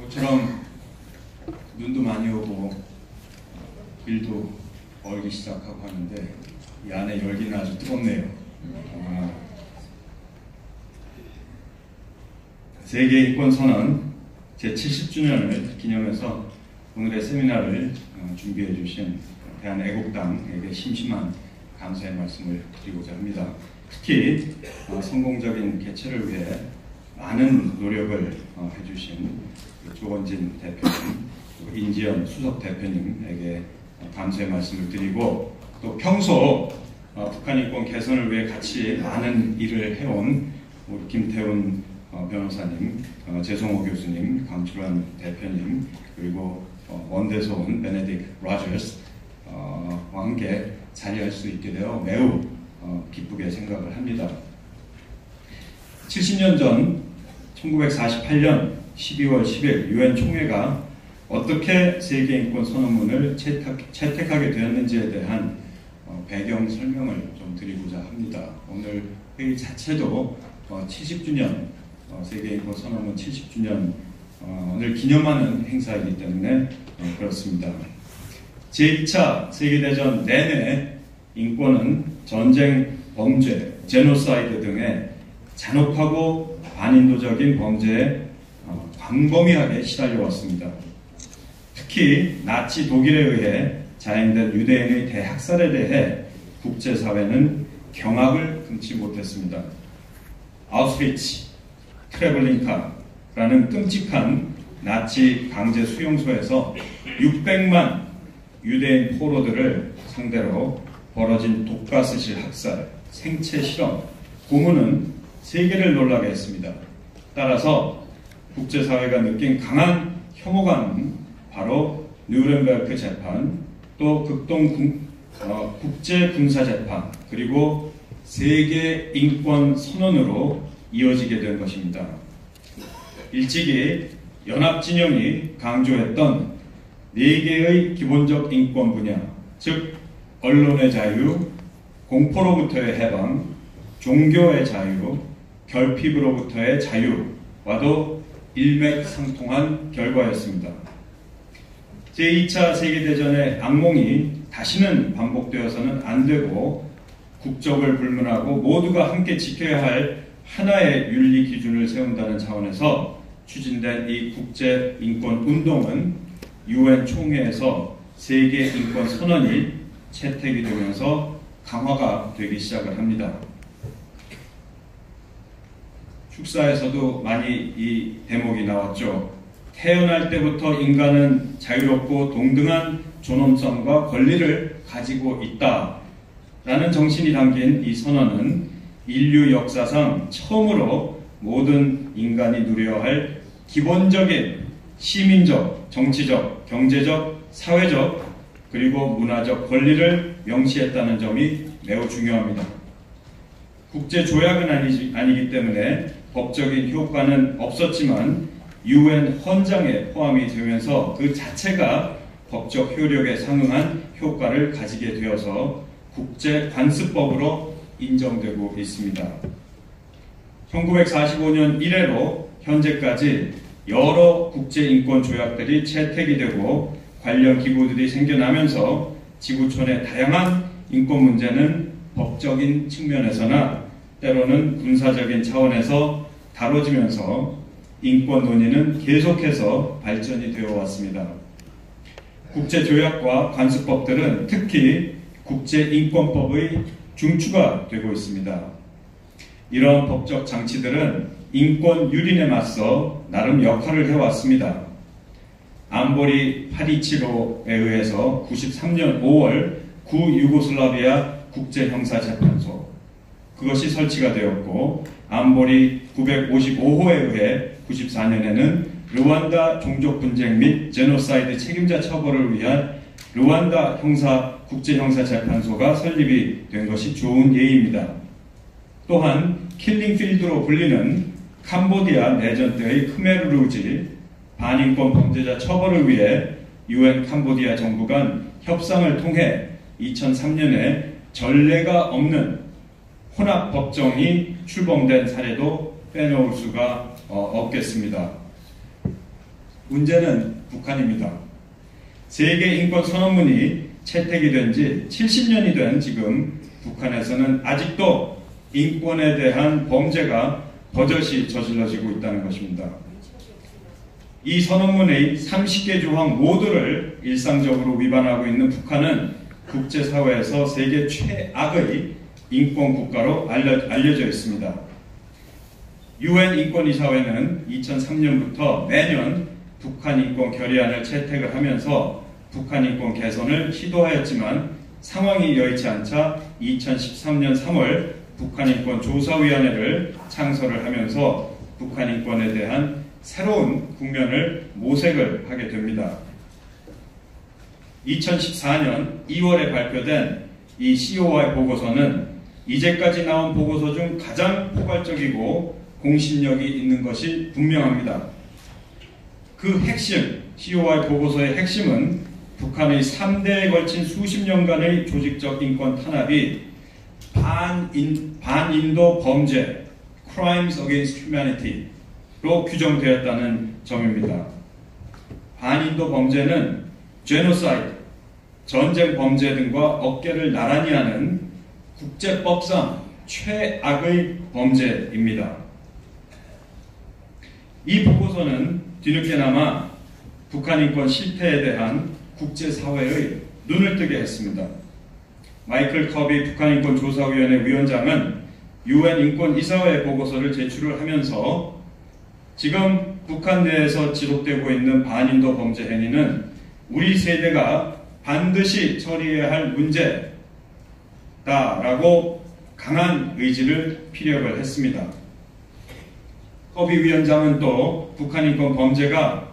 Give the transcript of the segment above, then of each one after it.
모처럼 눈도 많이 오고 일도 얼기 시작하고 하는데 이 안에 열기는 아주 뜨겁네요. 세계인권선언 제70주년을 기념해서 오늘의 세미나를 준비해 주신 대한애국당에게 심심한 감사의 말씀을 드리고자 합니다. 특히 성공적인 개최를 위해 많은 노력을 해주신 조원진 대표님, 인지연 수석 대표님에게 감사의 말씀을 드리고, 또 평소 북한 인권 개선을 위해 같이 많은 일을 해온 우리 김태훈 변호사님, 재성호 교수님, 강철환 대표님, 그리고 원대에서 온 베네딕 로저스와 함께 자리할 수 있게 되어 매우 기쁘게 생각을 합니다. 70년 전 1948년 12월 10일 유엔 총회가 어떻게 세계인권선언문을 채택하게 되었는지에 대한 배경 설명을 좀 드리고자 합니다. 오늘 회의 자체도 70주년, 세계인권선언문 70주년을 기념하는 행사이기 때문에 그렇습니다. 제2차 세계대전 내내 인권은 전쟁, 범죄, 제노사이드 등의 잔혹하고 반인도적인 범죄에 광범위하게 시달려왔습니다. 특히 나치 독일에 의해 자행된 유대인의 대학살에 대해 국제사회는 경악을 금치 못했습니다. 아우슈비츠, 트레블링카라는 끔찍한 나치 강제 수용소에서 600만 유대인 포로들을 상대로 벌어진 독가스실 학살, 생체 실험, 고문은 세계를 놀라게 했습니다. 따라서 국제사회가 느낀 강한 혐오감은 바로 뉴른베르크 재판, 또 극동 국제군사재판, 그리고 세계인권선언으로 이어지게 된 것입니다. 일찍이 연합진영이 강조했던 4개의 기본적 인권 분야, 즉 언론의 자유, 공포로부터의 해방, 종교의 자유, 결핍으로부터의 자유와도 일맥상통한 결과였습니다. 제2차 세계대전의 악몽이 다시는 반복되어서는 안 되고, 국적을 불문하고 모두가 함께 지켜야 할 하나의 윤리 기준을 세운다는 차원에서 추진된 이 국제인권운동은 유엔 총회에서 세계인권선언이 채택이 되면서 강화가 되기 시작을 합니다. 축사에서도 많이 이 대목이 나왔죠. 태어날 때부터 인간은 자유롭고 동등한 존엄성과 권리를 가지고 있다라는 정신이 담긴 이 선언은 인류 역사상 처음으로 모든 인간이 누려야 할 기본적인 시민적, 정치적, 경제적, 사회적, 그리고 문화적 권리를 명시했다는 점이 매우 중요합니다. 국제조약은 아니기 때문에 법적인 효과는 없었지만 유엔 헌장에 포함이 되면서 그 자체가 법적 효력에 상응한 효과를 가지게 되어서 국제관습법으로 인정되고 있습니다. 1945년 이래로 현재까지 여러 국제인권조약들이 채택이 되고 관련 기구들이 생겨나면서 지구촌의 다양한 인권 문제는 법적인 측면에서나 때로는 군사적인 차원에서 다뤄지면서 인권 논의는 계속해서 발전이 되어 왔습니다. 국제조약과 관습법들은 특히 국제인권법의 중추가 되고 있습니다. 이런 법적 장치들은 인권 유린에 맞서 나름 역할을 해왔습니다. 안보리 8.275에 의해서 93년 5월 구유고슬라비아 국제형사재판소, 그것이 설치가 되었고, 안보리 955호에 의해 94년에는 르완다 종족분쟁 및 제노사이드 책임자 처벌을 위한 르완다 국제형사재판소가 설립이 된 것이 좋은 예입니다. 또한 킬링필드로 불리는 캄보디아 내전 때의 크메르루지 반인권 범죄자 처벌을 위해 유엔 캄보디아 정부 간 협상을 통해 2003년에 전례가 없는 혼합법정이 출범된 사례도 빼놓을 수가 없겠습니다. 문제는 북한입니다. 세계 인권 선언문이 채택이 된 지 70년이 된 지금 북한에서는 아직도 인권에 대한 범죄가 버젓이 저질러지고 있다는 것입니다. 이 선언문의 30개 조항 모두를 일상적으로 위반하고 있는 북한은 국제사회에서 세계 최악의 인권국가로 알려져 있습니다. UN 인권이사회는 2003년부터 매년 북한 인권 결의안을 채택을 하면서 북한 인권 개선을 시도하였지만 상황이 여의치 않자 2013년 3월 북한 인권 조사위원회를 창설을 하면서 북한 인권에 대한 새로운 국면을 모색을 하게 됩니다. 2014년 2월에 발표된 이 COI 보고서는 이제까지 나온 보고서 중 가장 포괄적이고 공신력이 있는 것이 분명합니다. 그 핵심, COI 보고서의 핵심은 북한의 3대에 걸친 수십 년간의 조직적 인권 탄압이 반인도 범죄, Crimes Against Humanity로 규정되었다는 점입니다. 반인도 범죄는 Genocide, 전쟁 범죄 등과 어깨를 나란히 하는 국제법상 최악의 범죄입니다. 이 보고서는 뒤늦게나마 북한 인권 실패에 대한 국제사회의 눈을 뜨게 했습니다. 마이클 커비 북한인권조사위원회 위원장은 UN 인권이사회 보고서를 제출을 하면서 지금 북한 내에서 지속되고 있는 반인도 범죄 행위는 우리 세대가 반드시 처리해야 할 문제다라고 강한 의지를 피력을 했습니다. 커비 위원장은 또 북한 인권 범죄가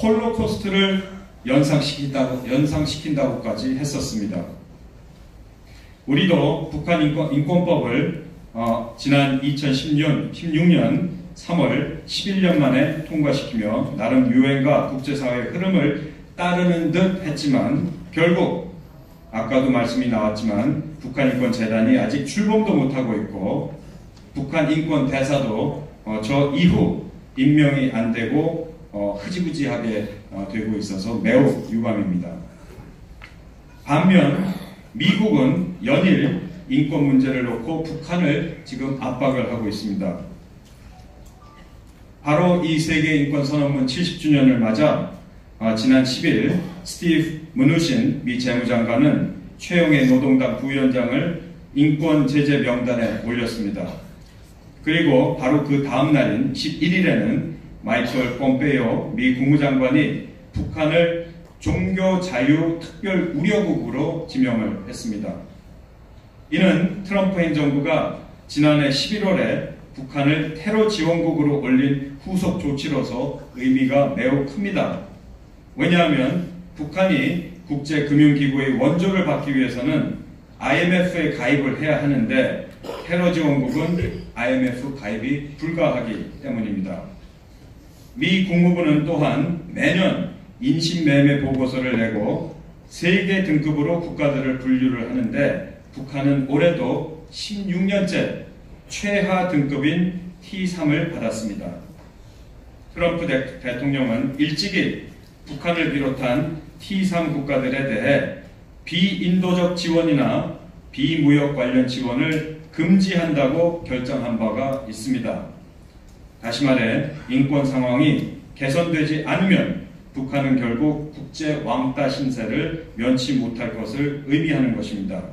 홀로코스트를 연상시킨다고까지 했었습니다. 우리도 북한 인권법을 지난 2016년 3월 11년 만에 통과시키며 나름 유엔과 국제사회의 흐름을 따르는 듯 했지만 결국 아까도 말씀이 나왔지만 북한인권재단이 아직 출범도 못하고 있고 북한 인권대사도 저 이후 임명이 안 되고 흐지부지하게 되고 있어서 매우 유감입니다. 반면 미국은 연일 인권 문제를 놓고 북한을 지금 압박을 하고 있습니다. 바로 이 세계인권선언문 70주년을 맞아 지난 10일 스티브 무누신 미 재무장관은 최영애 노동당 부위원장을 인권 제재 명단에 올렸습니다. 그리고 바로 그 다음 날인 11일에는 마이클 폼페이오 미 국무장관이 북한을 종교자유 특별 우려국으로 지명을 했습니다. 이는 트럼프 행정부가 지난해 11월에 북한을 테러 지원국으로 올린 후속 조치로서 의미가 매우 큽니다. 왜냐하면 북한이 국제금융기구의 원조를 받기 위해서는 IMF에 가입을 해야 하는데 테러 지원국은 IMF 가입이 불가하기 때문입니다. 미 국무부는 또한 매년 인신매매 보고서를 내고 세계 등급으로 국가들을 분류를 하는데 북한은 올해도 16년째 최하 등급인 T3을 받았습니다. 트럼프 대통령은 일찍이 북한을 비롯한 T3 국가들에 대해 비인도적 지원이나 비무역 관련 지원을 금지한다고 결정한 바가 있습니다. 다시 말해 인권 상황이 개선되지 않으면 북한은 결국 국제 왕따 신세를 면치 못할 것을 의미하는 것입니다.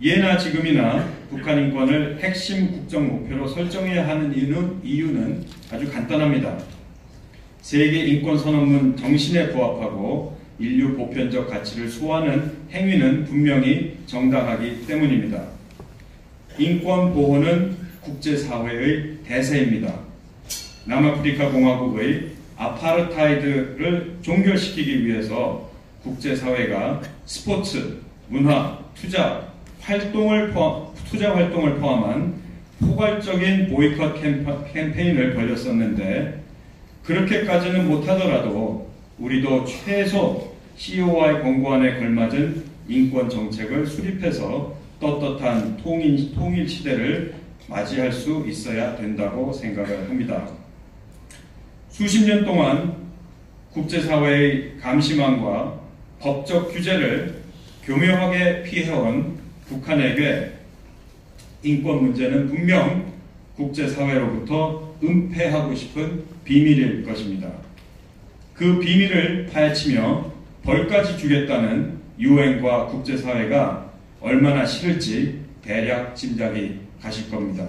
예나 지금이나 북한 인권을 핵심 국정 목표로 설정해야 하는 이유는 아주 간단합니다. 세계 인권 선언문 정신에 부합하고 인류 보편적 가치를 소화하는 행위는 분명히 정당하기 때문입니다. 인권 보호는 국제사회의 대세입니다. 남아프리카 공화국의 아파르타이드를 종결시키기 위해서 국제사회가 스포츠, 문화, 투자 활동을 포함한 포괄적인 보이콧 캠페인을 벌였었는데 그렇게까지는 못하더라도 우리도 최소 COI 권고안에 걸맞은 인권 정책을 수립해서 떳떳한 통일 시대를 맞이할 수 있어야 된다고 생각을 합니다. 수십 년 동안 국제사회의 감시망과 법적 규제를 교묘하게 피해온 북한에게 인권 문제는 분명 국제사회로부터 은폐하고 싶은 비밀일 것입니다. 그 비밀을 파헤치며 벌까지 주겠다는 유엔과 국제사회가 얼마나 싫을지 대략 짐작이 가실 겁니다.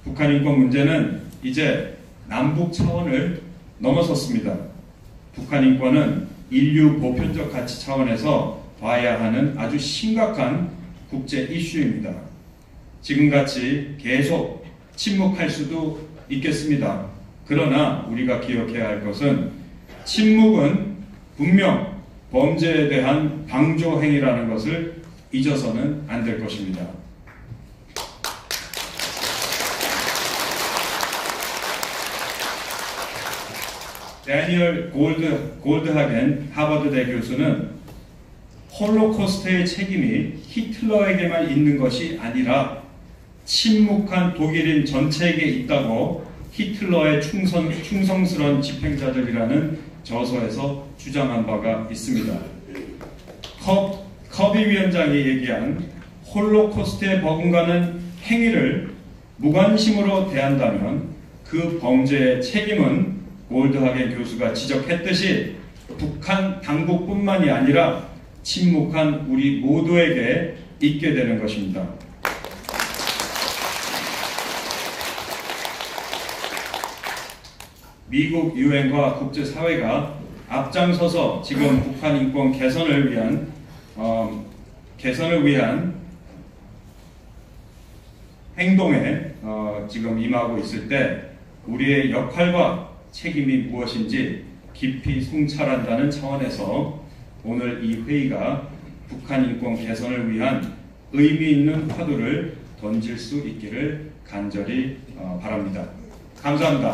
북한 인권 문제는 이제 남북 차원을 넘어섰습니다. 북한 인권은 인류 보편적 가치 차원에서 봐야 하는 아주 심각한 국제 이슈입니다. 지금같이 계속 침묵할 수도 있겠습니다. 그러나 우리가 기억해야 할 것은 침묵은 분명 범죄에 대한 방조 행위라는 것을 잊어서는 안 될 것입니다. 데니얼 골드하겐 하버드대 교수는 홀로코스트의 책임이 히틀러에게만 있는 것이 아니라 침묵한 독일인 전체에게 있다고 히틀러의 충성스러운 집행자들이라는 저서에서 주장한 바가 있습니다. 커비 위원장이 얘기한 홀로코스트에 버금가는 행위를 무관심으로 대한다면 그 범죄의 책임은 골드하겐 교수가 지적했듯이 북한 당국뿐만이 아니라 침묵한 우리 모두에게 있게 되는 것입니다. 미국 유엔과 국제사회가 앞장서서 지금 북한 인권 개선을 위한 행동에 지금 임하고 있을 때 우리의 역할과 책임이 무엇인지 깊이 성찰한다는 차원에서 오늘 이 회의가 북한 인권 개선을 위한 의미 있는 화두를 던질 수 있기를 간절히 바랍니다. 감사합니다.